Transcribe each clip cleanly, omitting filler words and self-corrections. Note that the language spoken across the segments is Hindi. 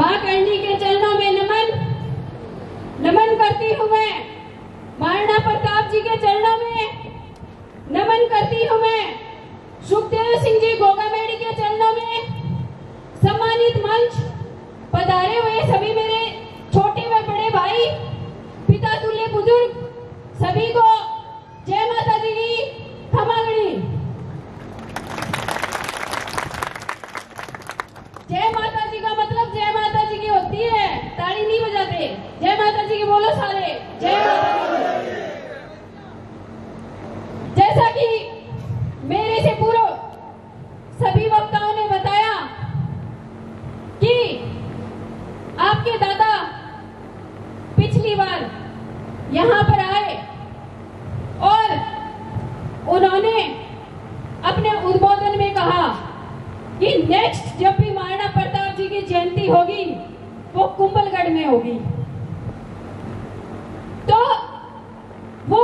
माँ करणी के चरणों में नमन करती हूँ मैं। महाराणा प्रताप जी के चरणों में नमन करती हूँ मैं। सुखदेव सिंह जी गोगामेड़ी के चरणों में, सम्मानित मंच पधारे हुए सभी मेरे छोटे व बड़े भाई, पिता तुल्य बुजुर्ग, सभी को जय माता दी की खमागणी। जय माता जी का मतलब जय माता जी की होती है, ताली नहीं बजाते। जय माता जी की बोलो सारे, जय माता दी। जैसा कि मेरे से पूर्व सभी वक्ताओं ने बताया कि आपके दादा पिछली बार यहाँ पर आए और उन्होंने अपने उद्बोधन में कहा कि नेक्स्ट जब भी महाराणा प्रताप जी की जयंती होगी वो कुंभलगढ़ में होगी। तो वो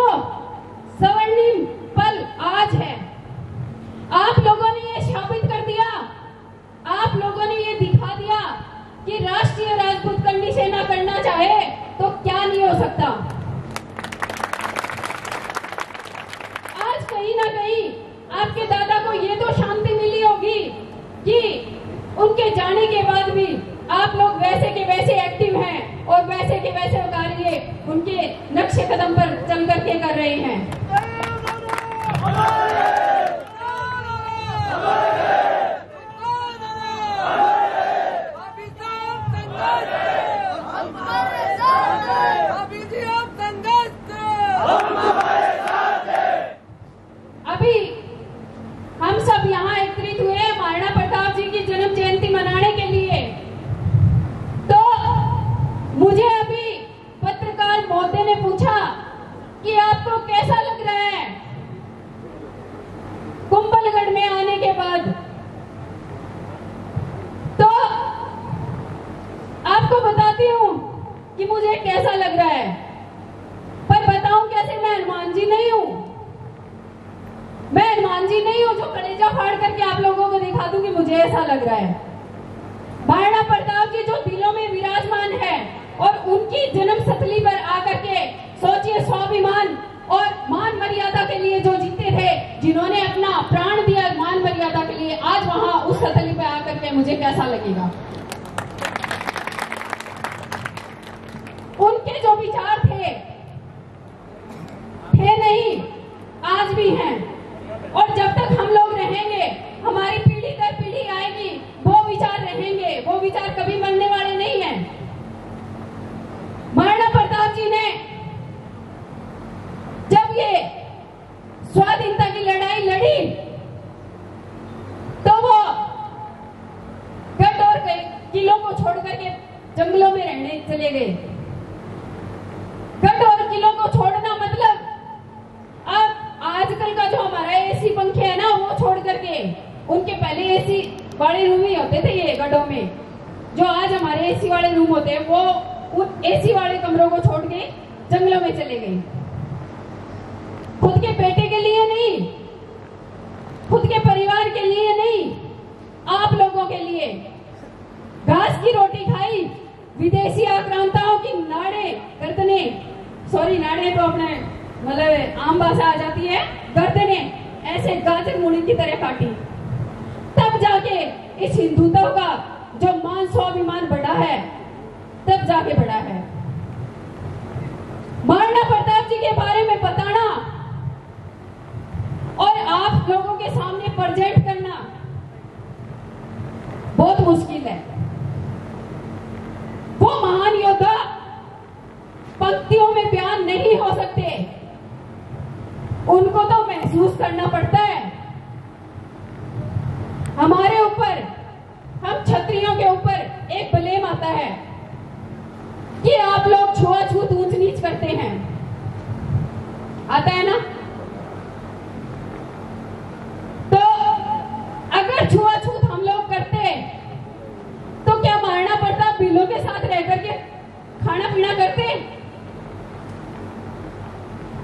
स्वर्णिम पल आज है। आप लोगों ने ये साबित कर दिया, आप लोगों ने ये दिखा दिया कि राष्ट्रीय राजपूत कंडी सेना करना चाहे तो क्या नहीं हो सकता। आज कहीं ना कहीं आपके दादा को ये तो शांति मिली होगी कि उनके जाने के बाद भी आप लोग वैसे के वैसे एक्टिव हैं और वैसे के वैसे कार्य उनके नक्शे कदम पर चल करके कर रहे हैं। अभी हम सब यहाँ एकत्रित हुए हैं महाराणा प्रताप जी की जन्म जयंती मनाने के लिए। तो मुझे अभी पत्रकार महोदय ने पूछा कि आपको कैसा लग रहा है कुंभलगढ़ में आने के बाद। तो आपको बताती हूँ कि मुझे कैसा लग रहा है, पर बताऊं कैसे? मैं हनुमान जी नहीं हूँ, मैं हनुमान जी नहीं हूँ जो कलेजा फाड़ करके आप लोगों को दिखा दूं कि मुझे ऐसा लग रहा है। महाराणा प्रताप जी जो दिलों में विराजमान है और उनकी जन्म स्थली पर आकर के सोचिए, स्वाभिमान और मान मर्यादा के लिए जो जीते थे, जिन्होंने अपना प्राण दिया मान मर्यादा के लिए, आज वहां उस स्थली पर आकर के मुझे कैसा लगेगा। उनके जो विचार थे नहीं, आज भी हैं, और जब तक हम लोग रहेंगे, हमारी पीढ़ी दर पीढ़ी आएगी, वो विचार रहेंगे, वो विचार कभी मरने वाले नहीं हैं। महाराणा प्रताप जी ने जब ये स्वाधीनता की लड़ाई लड़ी तो वो गढ़ और किलों को छोड़ करके जंगलों में रहने चले गए। गढ़ और किलों को छोड़ना मतलब अब आजकल का जो हमारा एसी पंखे है ना, वो छोड़ करके, उनके पहले एसी वाले रूम ही होते थे ये गढ़ों में, जो आज हमारे एसी वाले रूम होते हैं, वो उन एसी वाले कमरों को छोड़ के जंगलों में चले गए। खुद के बेटे के लिए नहीं, खुद के परिवार के लिए नहीं, आप लोगों के लिए घास की रोटी खाई, विदेशी आक्रांताओं की नाड़े गर्दने, सॉरी नाड़े तो अपने मतलब आम भाषा आ जाती है, गर्दने ऐसे गाजर मूली की तरह काटी, तब जाके इस हिंदुत्व का जो मान स्वाभिमान बढ़ा है, तब जाके बढ़ा है। महाराणा प्रताप जी के बारे में बताना और आप लोगों के सामने प्रेजेंट करना बहुत मुश्किल है। वो महान योद्धा पंक्तियों में बयान नहीं हो सकते, उनको तो महसूस करना पड़ता है। हमारे ऊपर, हम क्षत्रियों के ऊपर एक ब्लेम आता है कि आप लोग छुआछूत ऊंच नीच करते हैं, आता है ना? तो अगर छुआछूत हम लोग करते तो क्या महाराणा प्रताप बिलों के साथ रह करके खाना पीना करते?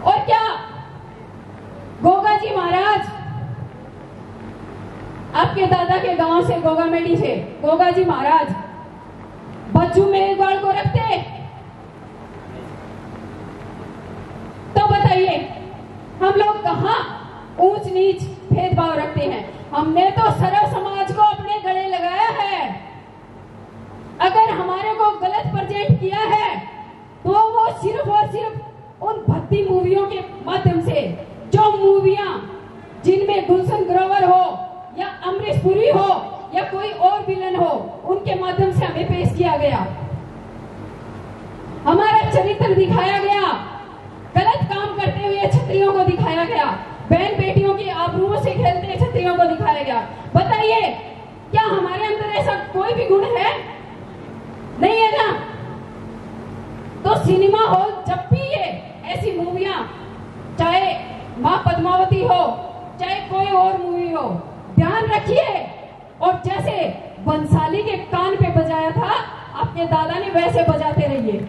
और क्या गोगा जी महाराज, आपके दादा के गांव से, गोगामेड़ी से गोगा जी महाराज, बच्चू मेघवाल को रखते? तो बताइए हम लोग कहाँ ऊंच नीच भेदभाव रखते हैं? हमने तो सर्व समाज को अपने गले लगाया है। अगर हमारे को गलत प्रेजेंट किया है तो वो सिर्फ और सिर्फ उन भक्ति मूवियों के माध्यम से, जो मूवियां जिनमें गुलशन ग्रोवर हो या अमरीश पुरी हो या कोई और विलन हो, उनके माध्यम से हमें पेश किया गया। हमारा चरित्र दिखाया गया, गलत काम करते हुए क्षत्रियों को दिखाया गया, बहन बेटियों की आबरूओं से खेलते क्षत्रियों को दिखाया गया। बताइए क्या हमारे अंदर ऐसा कोई भी गुण है? नहीं है ना? तो सिनेमा हॉल जब भी ये ऐसी मूवियां, चाहे मां पद्मावती हो चाहे कोई और मूवी हो, ध्यान रखिए और जैसे बंसाली के कान पे बजाया था आपके दादा ने, वैसे बजाते रहिए।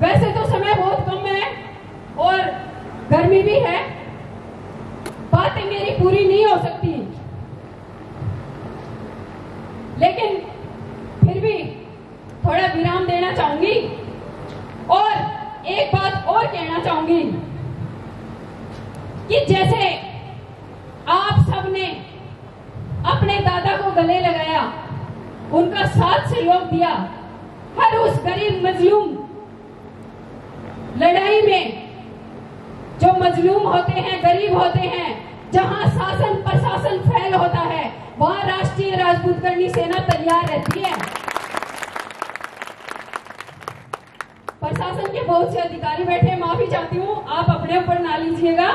वैसे तो समय बहुत कम है और गर्मी भी है, बातें मेरी पूरी नहीं हो सकती, लेकिन फिर भी थोड़ा विराम देना चाहूंगी और एक बात और कहना चाहूंगी कि जैसे आप सबने अपने दादा को गले लगाया, उनका साथ सहयोग दिया, हर उस गरीब मजलूम लड़ाई में, जो मजलूम होते हैं, गरीब होते हैं, जहां शासन प्रशासन फेल होता है, वहां राष्ट्रीय राजपूत करनी सेना तैयार रहती है। प्रशासन के बहुत से अधिकारी बैठे, माफी चाहती हूँ, आप अपने ऊपर ना लीजिएगा,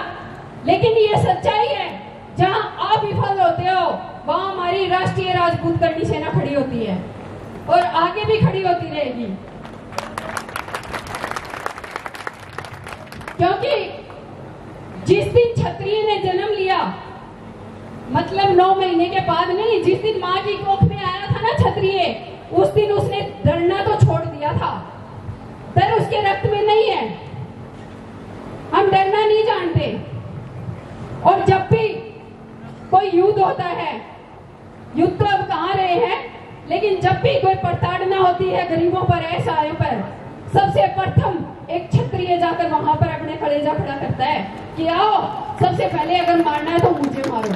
लेकिन ये सच्चाई है, जहां आप विफल होते हो वहां हमारी राष्ट्रीय राजपूत करनी सेना खड़ी होती है और आगे भी खड़ी होती रहेगी। क्योंकि जिस दिन क्षत्रिय ने जन्म लिया, मतलब 9 महीने के बाद नहीं, जिस दिन माँ की कोख में आया था ना क्षत्रिय, उस दिन उसने डरना तो छोड़ दिया था। डर उसके रक्त में नहीं है, हम डरना नहीं जानते। और जब भी कोई युद्ध होता है, युद्ध तो अब कहाँ रहे हैं, लेकिन जब भी कोई प्रताड़ना होती है गरीबों पर, असहायों पर, सबसे प्रथम एक क्षत्रिय जाकर वहां पर अपने कलेजा खड़ा करता है कि आओ, सबसे पहले अगर मारना है तो मुझे मारो।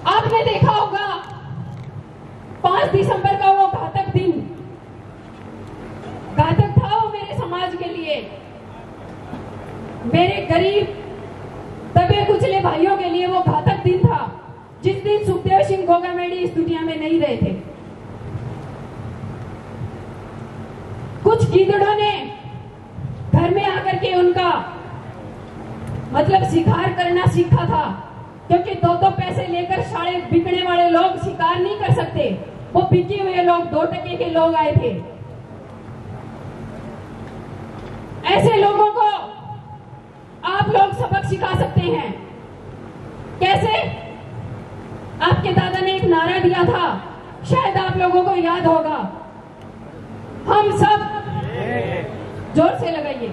आपने देखा होगा 5 दिसंबर का वो घातक दिन, घातक था वो मेरे समाज के लिए, मेरे गरीब दबे कुचले भाइयों के लिए वो घातक दिन था, जिस दिन सुखदेव सिंह गोगामेडी इस दुनिया में नहीं रहे थे। कुछ गीदड़ों ने घर में आकर के उनका मतलब शिकार करना सीखा था, क्योंकि 2-2 पैसे लेकर साड़े बिकने वाले लोग शिकार नहीं कर सकते, वो बिके हुए लोग 2 टके के लोग आए थे। ऐसे लोगों को आप लोग सबक सिखा सकते हैं। कैसे? आपके दादा ने एक नारा दिया था, शायद आप लोगों को याद होगा, हम सब, जोर से लगाइए,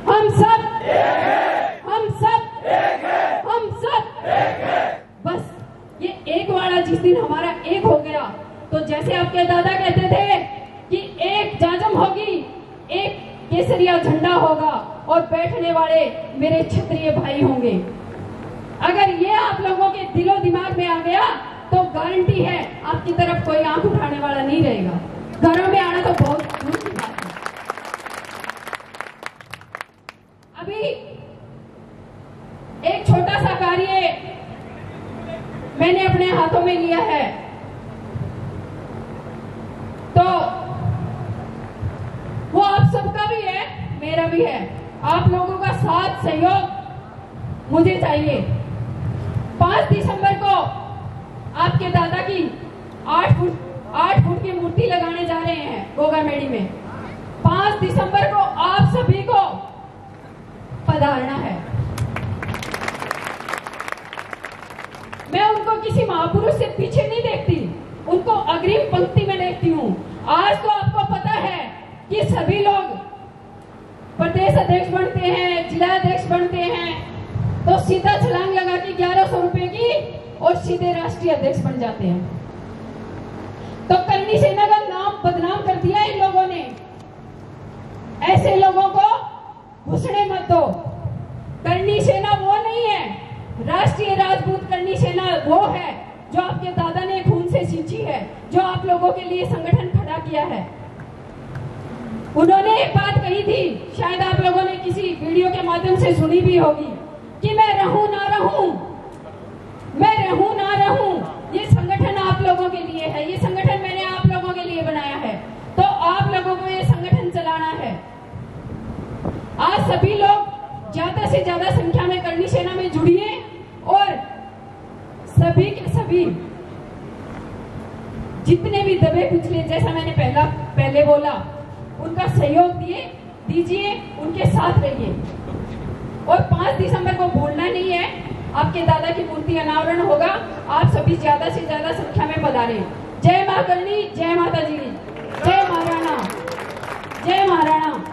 हम सब, हम सब, हम सब। बस ये एक वाला जिस दिन हमारा एक हो गया, तो जैसे आपके दादा कहते थे कि एक जाजम होगी, एक केसरिया झंडा होगा और बैठने वाले मेरे क्षत्रिय भाई होंगे। अगर ये आप लोगों के दिलो दिमाग में आ गया तो गारंटी है आपकी तरफ कोई आंख उठाने वाला नहीं रहेगा। घरों में आना तो बहुत दूर की बात है। अभी एक छोटा सा कार्य मैंने अपने हाथों में लिया है, तो वो आप सबका भी है, मेरा भी है। आप लोगों का साथ सहयोग मुझे चाहिए। 5 दिसंबर को आपके दादा की 8 फुट की मूर्ति लगाने जा रहे हैं गोगामेडी में। 5 दिसंबर को आप सभी को पधारना है। मैं उनको किसी महापुरुष से पीछे नहीं देखती, उनको अग्रिम पंक्ति में देखती हूँ। आज तो आपको पता है कि सभी लोग प्रदेश अध्यक्ष बनते हैं, जिला अध्यक्ष बनते हैं, तो सीधा छलांग लगा के 1100 रुपए की और सीधे राष्ट्रीय अध्यक्ष बन जाते हैं। तो करणी सेना का नाम बदनाम कर दिया इन लोगों ने। ऐसे लोगों को घुसने मत दो। करणी सेना वो नहीं है, राष्ट्रीय राजपूत करणी सेना वो है जो आपके दादा ने खून से सींची है, जो आप लोगों के लिए संगठन खड़ा किया है। उन्होंने एक बात कही थी, शायद आप लोगों ने किसी वीडियो के माध्यम से सुनी भी होगी, कि मैं रहूं ना रहूं, मैं रहूं ना रहूं, ये संगठन आप लोगों के लिए है, ये संगठन मैंने आप लोगों के लिए बनाया है, तो आप लोगों को ये संगठन चलाना है। आज सभी लोग ज्यादा से ज्यादा संख्या में करणी सेना में जुड़िए और सभी के सभी जितने भी दबे कुचले, जैसा मैंने पहले बोला, उनका सहयोग दीजिए, उनके साथ रहिए। और 5 दिसंबर को भूलना नहीं है, आपके दादा की मूर्ति अनावरण होगा, आप सभी ज्यादा से ज्यादा संख्या में पधारें। जय मां करणी, जय माता जी, जय महाराणा, जय महाराणा।